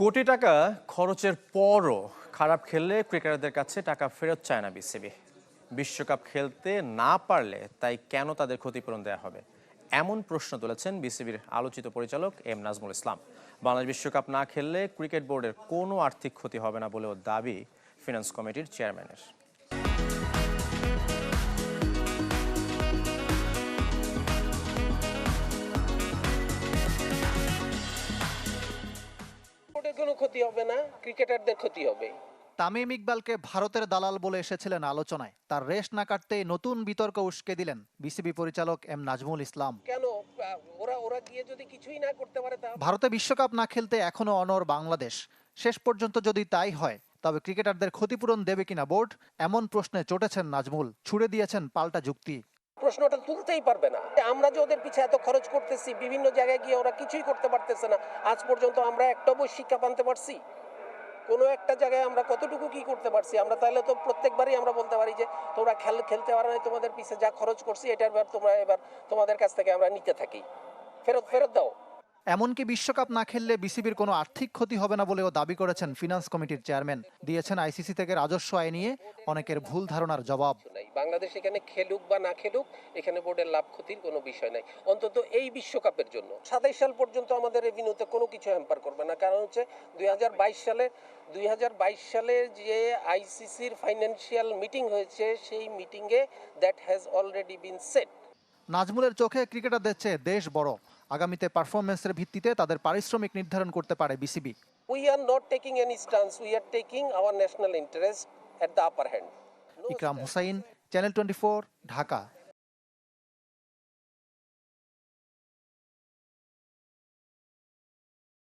কোটি টাকা খরচের পরও খারাপ খেললে ক্রিকেটারদের কাছে টাকা ফেরত চায় না বিসিবি। বিশ্বকাপ খেলতে না পারলে তাই কেন তাদের ক্ষতিপূরণ দেওয়া হবে, এমন প্রশ্ন তুলেছেন বিসিবির আলোচিত পরিচালক এম নাজমুল ইসলাম। বাংলাদেশ বিশ্বকাপ না খেললে ক্রিকেট বোর্ডের কোনো আর্থিক ক্ষতি হবে না বলেও দাবি ফিনান্স কমিটির চেয়ারম্যানের। কোনো ক্ষতি হবে না, ক্রিকেটারদের ক্ষতি হবে। তামিম ইকবালকে ভারতের দালাল বলে এসেছিলেন আলোচনায়, তার রেশ না কাটতেই নতুন বিতর্ক উস্কে দিলেন বিসিবি পরিচালক এম নাজমুল ইসলাম। কেন ওরা গিয়ে যদি কিছুই না করতে পারে তা ভারতে বিশ্বকাপ না খেলতে এখনো অনড় বাংলাদেশ। শেষ পর্যন্ত যদি তাই হয় তবে ক্রিকেটারদের ক্ষতিপূরণ দেবে কিনা বোর্ড, এমন প্রশ্নে চটেছেন নাজমুল, ছুড়ে দিয়েছেন পাল্টা যুক্তি। প্রশ্নটা তুলতেই পারবে না। আমরা যে ওদের পিছে এত খরচ করতেছি, বিভিন্ন জায়গায় গিয়ে ওরা কিছুই করতে পারতেছে না, আজ পর্যন্ত আমরা একটা বই শিক্ষা আনতে পারছি? কোনো একটা জায়গায় আমরা কতটুকু কি করতে পারছি? আমরা তাহলে তো প্রত্যেকবারই আমরা বলতে পারি যে তোমরা খেলতে পারো না, তোমাদের পিছে যা খরচ করছি এটার তোমরা এবার তোমাদের কাছ থেকে আমরা নিতে থাকি, ফেরত দাও। এমনকি বিশ্বকাপ না খেললে বিসিবির কোনো আর্থিক ক্ষতি হবে না বলেও দাবি করেছেন ফিনান্স কমিটির চেয়ারম্যান। দিয়েছেন আইসিসি থেকে রাজস্ব আয় নিয়ে অনেকের ভুল ধারণার জবাব। বাংলাদেশ এখানে খেলুক বা না খেলুক, এখানে বোর্ডের লাভ ক্ষতির কোনো বিষয় নাই, অন্তত এই বিশ্বকাপের জন্য। 27 সাল পর্যন্ত আমাদের রেভিনিউতে কোনো কিছু হ্যাম্পার করবে না, কারণ হচ্ছে 2022 সালে যে আইসিসির ফাইন্যান্সিয়াল মিটিং হয়েছে, সেই মিটিংয়ে that has already been set. নাজমুলের চোখে ক্রিকেটারদের চেয়ে দেশ বড়, আগামীতে পারফরমেন্সের ভিত্তিতে তাদের পারিশ্রমিক নির্ধারণ করতে পারে BCB. We are not taking any stance, we are taking our national interest at the upper hand. Ikram Hussain, channel 24, Dhaka.